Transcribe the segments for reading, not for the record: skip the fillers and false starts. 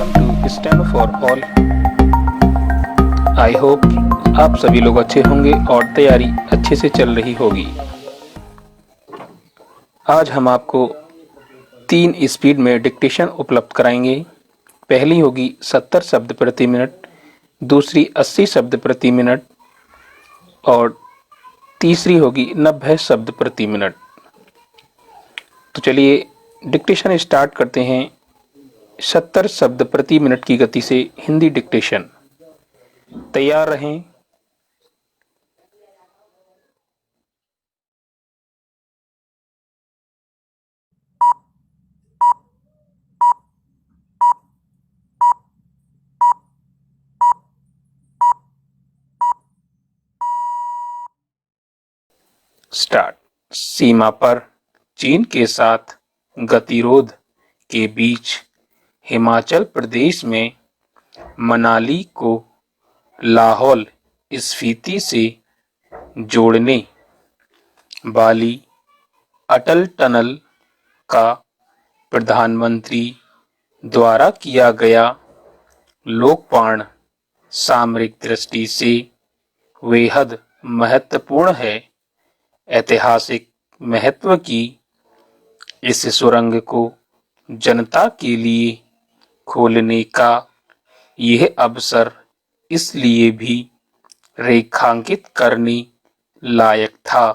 Welcome to steno for all. I hope आप सभी लोग अच्छे होंगे और तैयारी अच्छे से चल रही होगी। आज हम आपको 3 स्पीड में डिक्टेशन उपलब्ध कराएंगे। पहली होगी 70 शब्द प्रति मिनट, दूसरी 80 शब्द प्रति मिनट और तीसरी होगी 90 शब्द प्रति मिनट। तो चलिए डिक्टेशन स्टार्ट करते हैं। 70 शब्द प्रति मिनट की गति से हिंदी डिक्टेशन। तैयार रहें। स्टार्ट। सीमा पर चीन के साथ गतिरोध के बीच हिमाचल प्रदेश में मनाली को लाहौल स्फीति से जोड़ने वाली अटल टनल का प्रधानमंत्री द्वारा किया गया लोकार्पण सामरिक दृष्टि से बेहद महत्वपूर्ण है। ऐतिहासिक महत्व की इस सुरंग को जनता के लिए खोलने का यह अवसर इसलिए भी रेखांकित करने लायक था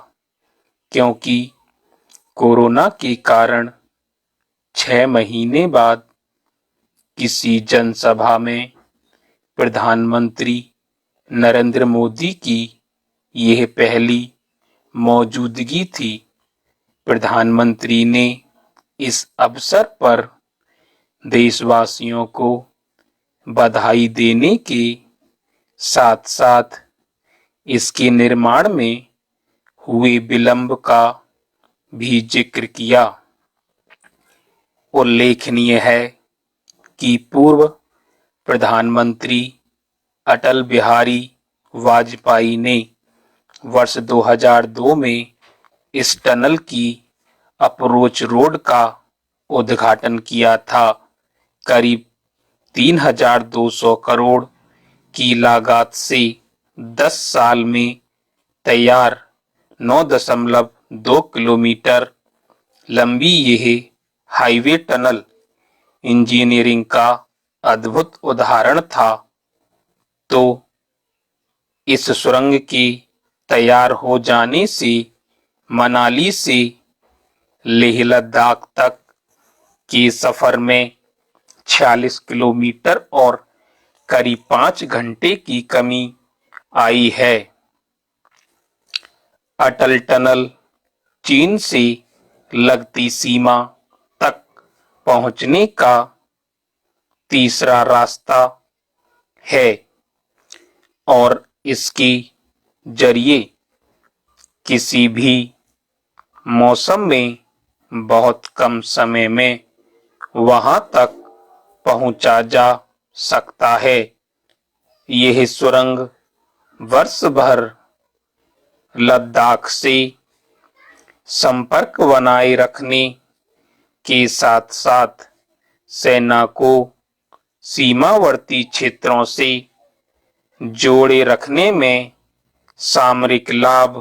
क्योंकि कोरोना के कारण 6 महीने बाद किसी जनसभा में प्रधानमंत्री नरेंद्र मोदी की यह पहली मौजूदगी थी। प्रधानमंत्री ने इस अवसर पर देशवासियों को बधाई देने के साथ साथ इसके निर्माण में हुए विलंब का भी जिक्र किया। उल्लेखनीय है कि पूर्व प्रधानमंत्री अटल बिहारी वाजपेयी ने वर्ष 2002 में इस टनल की अप्रोच रोड का उद्घाटन किया था। करीब 3,200 करोड़ की लागत से 10 साल में तैयार 9.2 किलोमीटर लंबी यह हाईवे टनल इंजीनियरिंग का अद्भुत उदाहरण था। तो इस सुरंग के तैयार हो जाने से मनाली से लेह लद्दाख तक के सफर में 46 किलोमीटर और करीब 5 घंटे की कमी आई है। अटल टनल चीन से लगती सीमा तक पहुंचने का तीसरा रास्ता है और इसके जरिए किसी भी मौसम में बहुत कम समय में वहां तक पहुंचा जा सकता है। यह सुरंग वर्ष भर लद्दाख से संपर्क बनाए रखने के साथ साथ सेना को सीमावर्ती क्षेत्रों से जोड़े रखने में सामरिक लाभ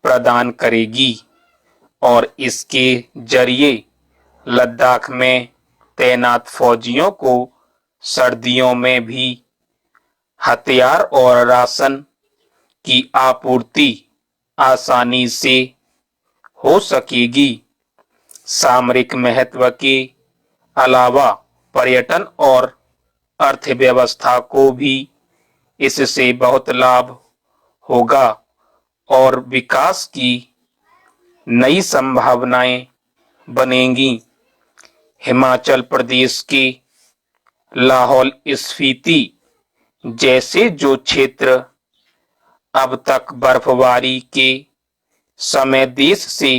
प्रदान करेगी और इसके जरिए लद्दाख में तैनात फौजियों को सर्दियों में भी हथियार और राशन की आपूर्ति आसानी से हो सकेगी। सामरिक महत्व के अलावा पर्यटन और अर्थव्यवस्था को भी इससे बहुत लाभ होगा और विकास की नई संभावनाएं बनेंगी। हिमाचल प्रदेश के लाहौल स्फीति जैसे जो क्षेत्र अब तक बर्फबारी के समय देश से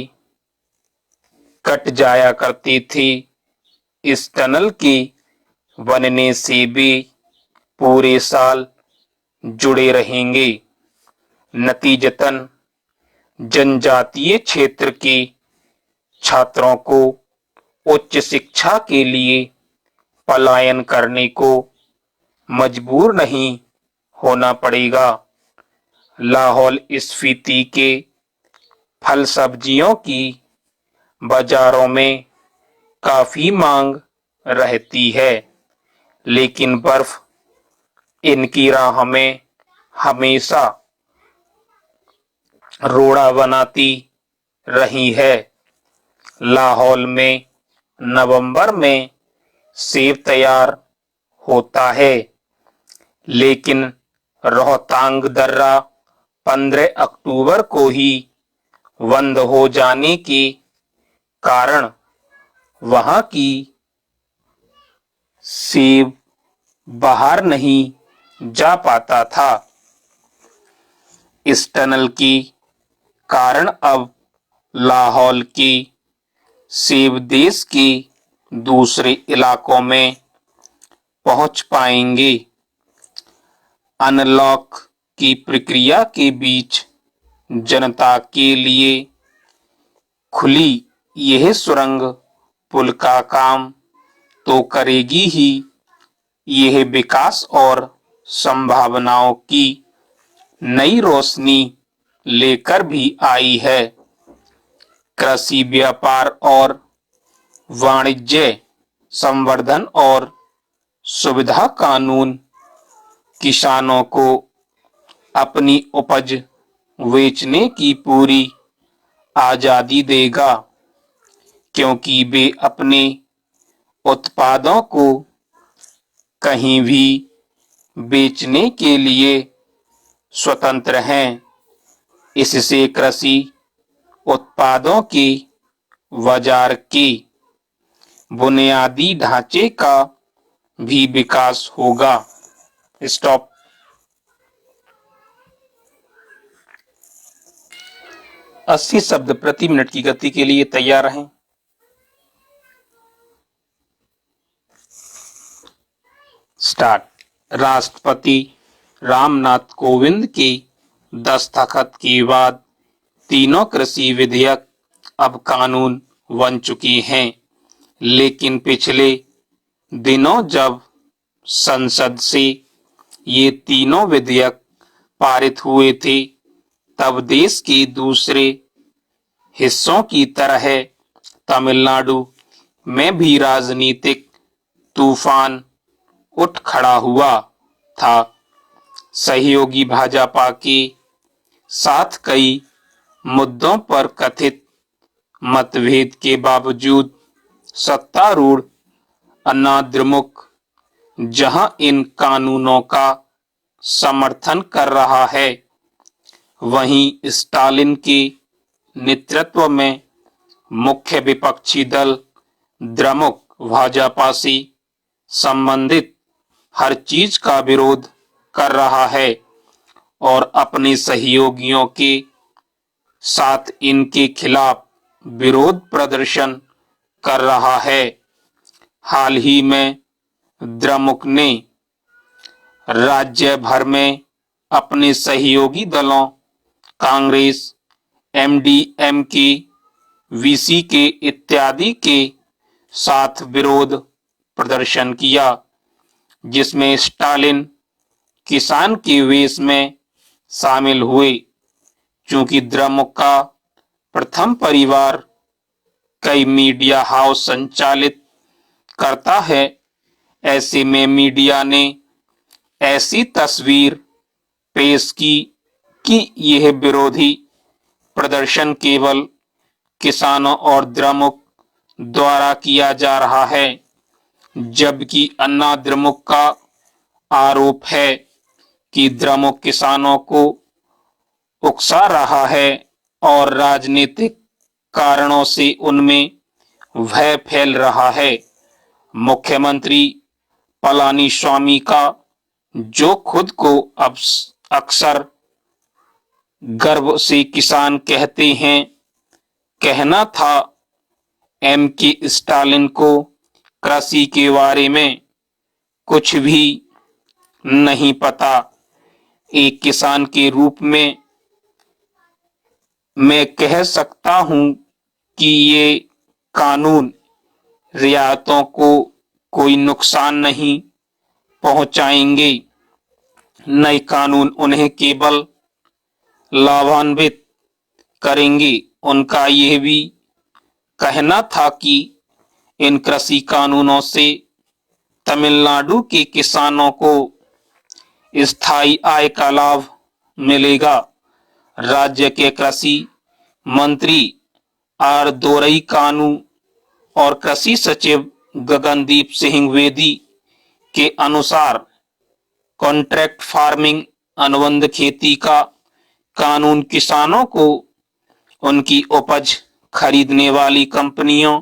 कट जाया करते थे, इस टनल के बनने से भी पूरे साल जुड़े रहेंगे। नतीजतन जनजातीय क्षेत्र के छात्रों को उच्च शिक्षा के लिए पलायन करने को मजबूर नहीं होना पड़ेगा। लाहौल स्पीति के फल सब्जियों की बाजारों में काफी मांग रहती है, लेकिन बर्फ इनकी राह में हमेशा रोड़ा बनाती रही है। लाहौल में नवंबर में सेब तैयार होता है, लेकिन रोहतांग दर्रा 15 अक्टूबर को ही बंद हो जाने के कारण वहां की सेब बाहर नहीं जा पाता था। इस टनल के कारण अब लाहौल की सेब देश के दूसरे इलाकों में पहुंच पाएंगे। अनलॉक की प्रक्रिया के बीच जनता के लिए खुली यह सुरंग पुल का काम तो करेगी ही, यह विकास और संभावनाओं की नई रोशनी लेकर भी आई है। कृषि, व्यापार और वाणिज्य संवर्धन और सुविधा कानून किसानों को अपनी उपज बेचने की पूरी आजादी देगा, क्योंकि वे अपने उत्पादों को कहीं भी बेचने के लिए स्वतंत्र हैं। इससे कृषि उत्पादों के बाजार के बुनियादी ढांचे का भी विकास होगा। स्टॉप। 80 शब्द प्रति मिनट की गति के लिए तैयार रहें। स्टार्ट। राष्ट्रपति रामनाथ कोविंद के दस्तखत के बाद तीनों कृषि विधेयक अब कानून बन चुके हैं, लेकिन पिछले दिनों जब संसद से ये तीनों विधेयक पारित हुए थे, तब देश के दूसरे हिस्सों की तरह तमिलनाडु में भी राजनीतिक तूफान उठ खड़ा हुआ था। सहयोगी भाजपा के साथ कई मुद्दों पर कथित मतभेद के बावजूद सत्तारूढ़ अन्ना द्रमुक जहां इन कानूनों का समर्थन कर रहा है, वहीं स्टालिन के नेतृत्व में मुख्य विपक्षी दल द्रमुक भाजपा से संबंधित हर चीज का विरोध कर रहा है और अपने सहयोगियों के साथ इनके खिलाफ विरोध प्रदर्शन कर रहा है। हाल ही में द्रमुक ने राज्य भर में अपने सहयोगी दलों कांग्रेस, एमडीएमके, वीसीके इत्यादि के साथ विरोध प्रदर्शन किया, जिसमें स्टालिन किसान के वेश में शामिल हुए। चूंकि द्रमुक का प्रथम परिवार कई मीडिया हाउस संचालित करता है, ऐसे में मीडिया ने ऐसी तस्वीर पेश की कि यह विरोधी प्रदर्शन केवल किसानों और द्रमुक द्वारा किया जा रहा है, जबकि अन्ना द्रमुक का आरोप है कि द्रमुक किसानों को उकसा रहा है और राजनीतिक कारणों से उनमें भय फैल रहा है। मुख्यमंत्री पलानीस्वामी का, जो खुद को अब अक्सर गर्व से किसान कहते हैं, कहना था एम के स्टालिन को कृषि के बारे में कुछ भी नहीं पता। एक किसान के रूप में मैं कह सकता हूं कि ये कानून रियायतों को कोई नुकसान नहीं पहुंचाएंगे। नए कानून उन्हें केवल लाभान्वित करेंगे। उनका यह भी कहना था कि इन कृषि कानूनों से तमिलनाडु के किसानों को स्थायी आय का लाभ मिलेगा। राज्य के कृषि मंत्री आर दोरईकानु और कृषि सचिव गगनदीप सिंह बेदी के अनुसार कॉन्ट्रैक्ट फार्मिंग अनुबंध खेती का कानून किसानों को उनकी उपज खरीदने वाली कंपनियों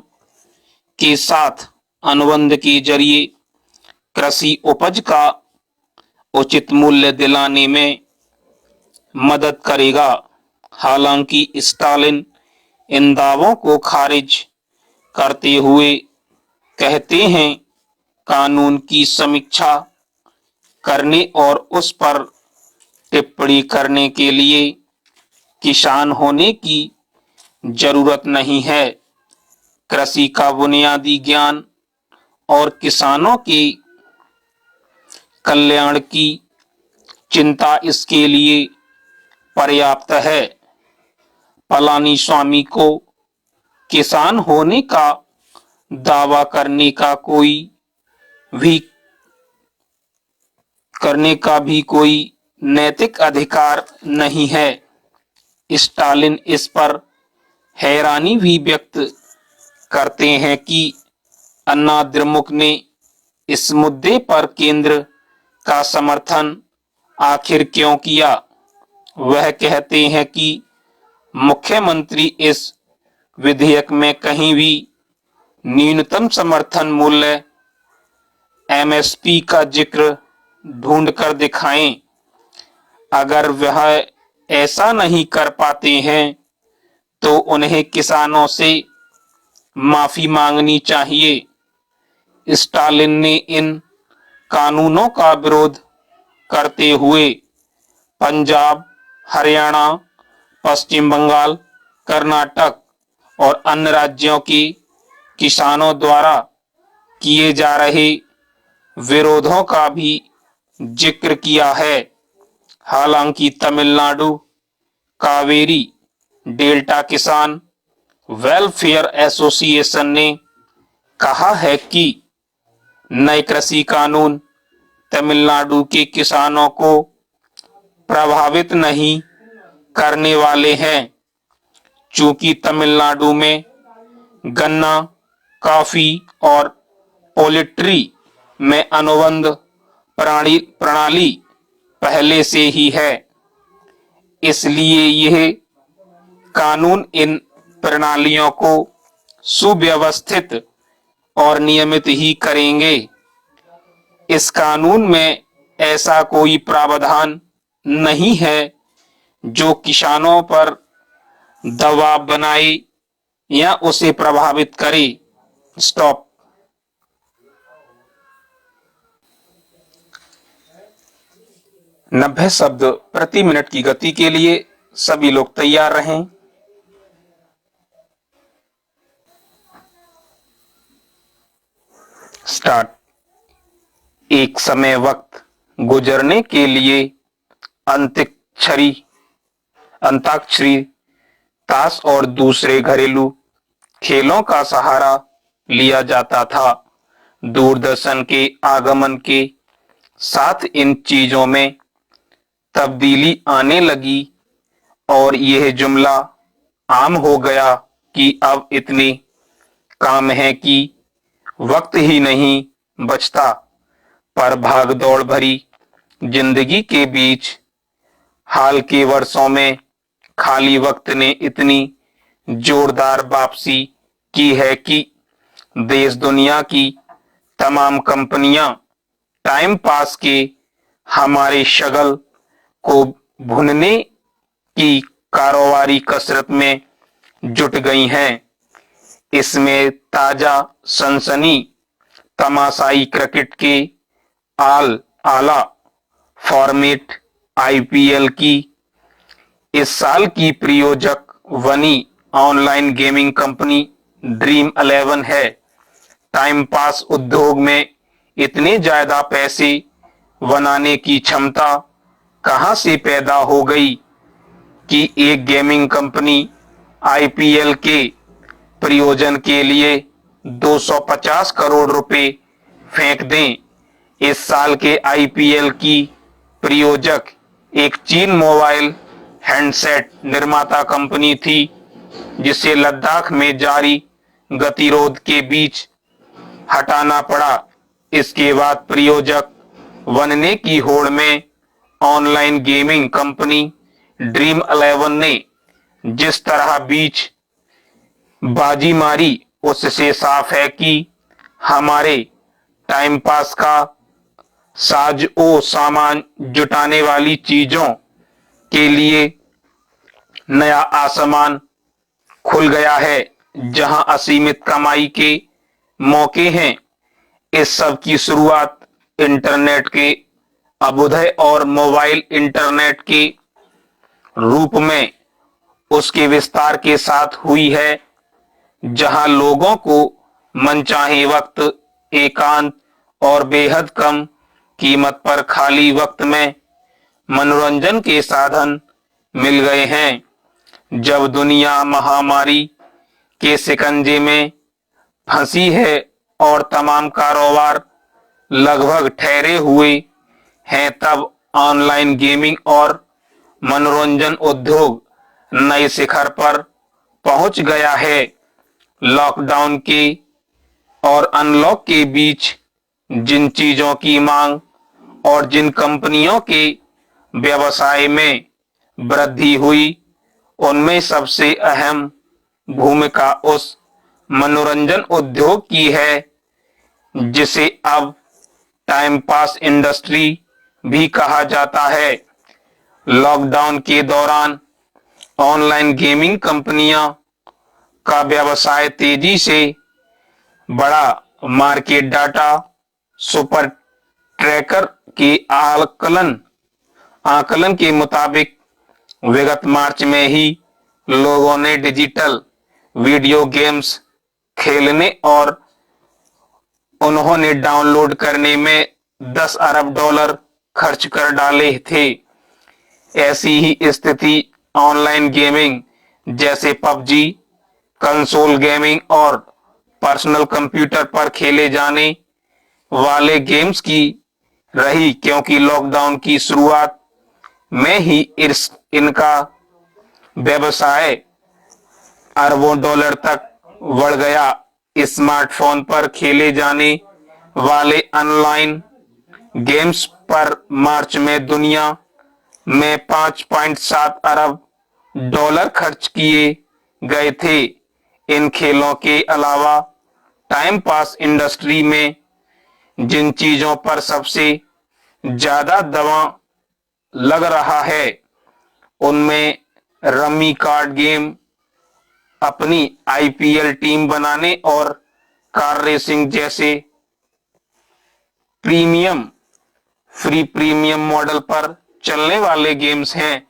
के साथ अनुबंध के जरिए कृषि उपज का उचित मूल्य दिलाने में मदद करेगा। हालांकि स्टालिन इन दावों को खारिज करते हुए कहते हैं, कानून की समीक्षा करने और उस पर टिप्पणी करने के लिए किसान होने की जरूरत नहीं है। कृषि का बुनियादी ज्ञान और किसानों के कल्याण की चिंता इसके लिए पर्याप्त है। पलानीस्वामी को किसान होने का दावा करने का भी कोई नैतिक अधिकार नहीं है। स्टालिन इस पर हैरानी भी व्यक्त करते हैं कि अन्ना द्रमुक ने इस मुद्दे पर केंद्र का समर्थन आखिर क्यों किया। वह कहते हैं कि मुख्यमंत्री इस विधेयक में कहीं भी न्यूनतम समर्थन मूल्य एमएसपी का जिक्र ढूंढ कर दिखाएं। अगर वह ऐसा नहीं कर पाते हैं तो उन्हें किसानों से माफी मांगनी चाहिए। स्टालिन ने इन कानूनों का विरोध करते हुए पंजाब, हरियाणा, पश्चिम बंगाल, कर्नाटक और अन्य राज्यों के किसानों द्वारा किए जा रहे विरोधों का भी जिक्र किया है। हालांकि तमिलनाडु कावेरी डेल्टा किसान वेलफेयर एसोसिएशन ने कहा है कि नए कृषि कानून तमिलनाडु के किसानों को प्रभावित नहीं करने वाले हैं, चूंकि तमिलनाडु में गन्ना, कॉफी और पोल्ट्री में अनुबंध प्रणाली पहले से ही है। इसलिए यह कानून इन प्रणालियों को सुव्यवस्थित और नियमित ही करेंगे। इस कानून में ऐसा कोई प्रावधान नहीं है जो किसानों पर दबाव बनाए या उसे प्रभावित करे। स्टॉप। 90 शब्द प्रति मिनट की गति के लिए सभी लोग तैयार रहें। स्टार्ट। एक समय वक्त गुजरने के लिए अंताक्षरी, ताश और दूसरे घरेलू खेलों का सहारा लिया जाता था। दूरदर्शन के आगमन के साथ इन चीजों में तब्दीली आने लगी और यह जुमला आम हो गया कि अब इतने काम है कि वक्त ही नहीं बचता। पर भागदौड़ भरी जिंदगी के बीच हाल के वर्षों में खाली वक्त ने इतनी जोरदार वापसी की है कि देश दुनिया की तमाम कंपनियां टाइम पास के हमारे शगल को भुनने की कारोबारी कसरत में जुट गई हैं। इसमें ताजा सनसनी तमाशाई क्रिकेट के आला फॉर्मेट आईपीएल की इस साल की प्रायोजक बनी ऑनलाइन गेमिंग कंपनी ड्रीम 11 है। टाइम पास उद्योग में इतने ज्यादा पैसे बनाने की क्षमता कहां से पैदा हो गई कि एक गेमिंग कंपनी आईपीएल के प्रयोजन के लिए 250 करोड़ रुपए फेंक दें। इस साल के आईपीएल की प्रयोजक एक चीन मोबाइल हैंडसेट निर्माता कंपनी थी, जिसे लद्दाख में जारी गतिरोध के बीच हटाना पड़ा। इसके बाद प्रयोजक बनने की होड़ में ऑनलाइन गेमिंग कंपनी ड्रीम 11 ने जिस तरह बीच बाजी मारी, उससे साफ है कि हमारे टाइम पास का साज ओ सामान जुटाने वाली चीजों के लिए नया आसमान खुल गया है, जहां असीमित कमाई के मौके हैं। इस सब की शुरुआत इंटरनेट के अभ्युदय और मोबाइल इंटरनेट के रूप में उसके विस्तार के साथ हुई है, जहां लोगों को मनचाहे वक्त, एकांत और बेहद कम कीमत पर खाली वक्त में मनोरंजन के साधन मिल गए हैं। जब दुनिया महामारी के शिकंजे में फंसी है और तमाम कारोबार लगभग ठहरे हुए हैं, तब ऑनलाइन गेमिंग और मनोरंजन उद्योग नए शिखर पर पहुंच गया है। लॉकडाउन के और अनलॉक के बीच जिन चीजों की मांग और जिन कंपनियों के व्यवसाय में वृद्धि हुई, उनमें सबसे अहम भूमिका उस मनोरंजन उद्योग की है जिसे अब टाइम पास इंडस्ट्री भी कहा जाता है। लॉकडाउन के दौरान ऑनलाइन गेमिंग कंपनियां का व्यवसाय तेजी से बढ़ा। मार्केट डाटा सुपर ट्रैकर के आकलन के मुताबिक विगत मार्च में ही लोगों ने डिजिटल वीडियो गेम्स खेलने और उन्होंने डाउनलोड करने में 10 अरब डॉलर खर्च कर डाले थे। ऐसी ही स्थिति ऑनलाइन गेमिंग जैसे पबजी, कंसोल गेमिंग और पर्सनल कंप्यूटर पर खेले जाने वाले गेम्स की रही, क्योंकि लॉकडाउन की शुरुआत में ही इनका व्यवसाय अरबों डॉलर तक बढ़ गया। स्मार्टफोन पर खेले जाने वाले ऑनलाइन गेम्स पर मार्च में दुनिया में 5.7 अरब डॉलर खर्च किए गए थे। इन खेलों के अलावा टाइम पास इंडस्ट्री में जिन चीजों पर सबसे ज्यादा दबाव लग रहा है, उनमें रमी कार्ड गेम, अपनी आईपीएल टीम बनाने और कार रेसिंग जैसे प्रीमियम मॉडल पर चलने वाले गेम्स हैं।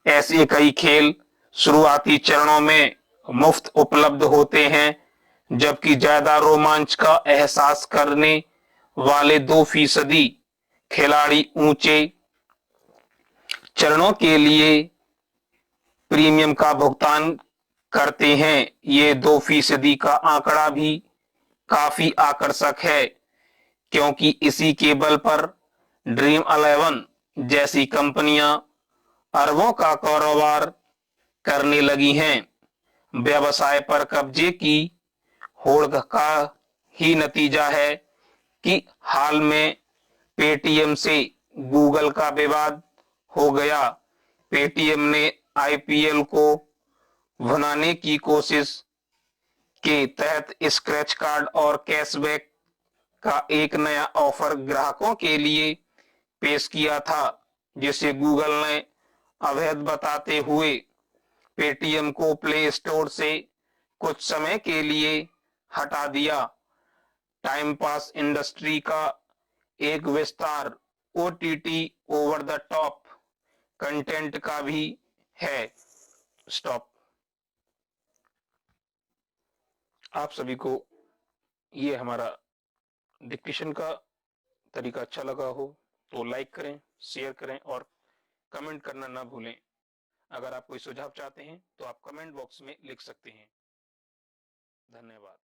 ऐसे कई खेल शुरुआती चरणों में मुफ्त उपलब्ध होते हैं, जबकि ज्यादा रोमांच का एहसास करने वाले 2% खिलाड़ी ऊंचे चरणों के लिए प्रीमियम का भुगतान करते हैं। ये 2% का आंकड़ा भी काफी आकर्षक है, क्योंकि इसी के बल पर ड्रीम 11 जैसी कंपनियां अरबों का कारोबार करने लगी हैं। व्यवसाय पर कब्जे की होड़ का ही नतीजा है कि हाल में पेटीएम से गूगल का विवाद हो गया। पेटीएम ने आईपीएल को भुनाने की कोशिश के तहत स्क्रैच कार्ड और कैशबैक का एक नया ऑफर ग्राहकों के लिए पेश किया था, जिसे गूगल ने अवैध बताते हुए पेटीएम को प्ले स्टोर से कुछ समय के लिए हटा दिया। टाइम पास इंडस्ट्री का एक विस्तार OTT over the top content का भी है। स्टॉप। आप सभी को ये हमारा डिक्टेशन का तरीका अच्छा लगा हो तो लाइक करें, शेयर करें और कमेंट करना ना भूलें। अगर आप कोई सुझाव चाहते हैं तो आप कमेंट बॉक्स में लिख सकते हैं। धन्यवाद।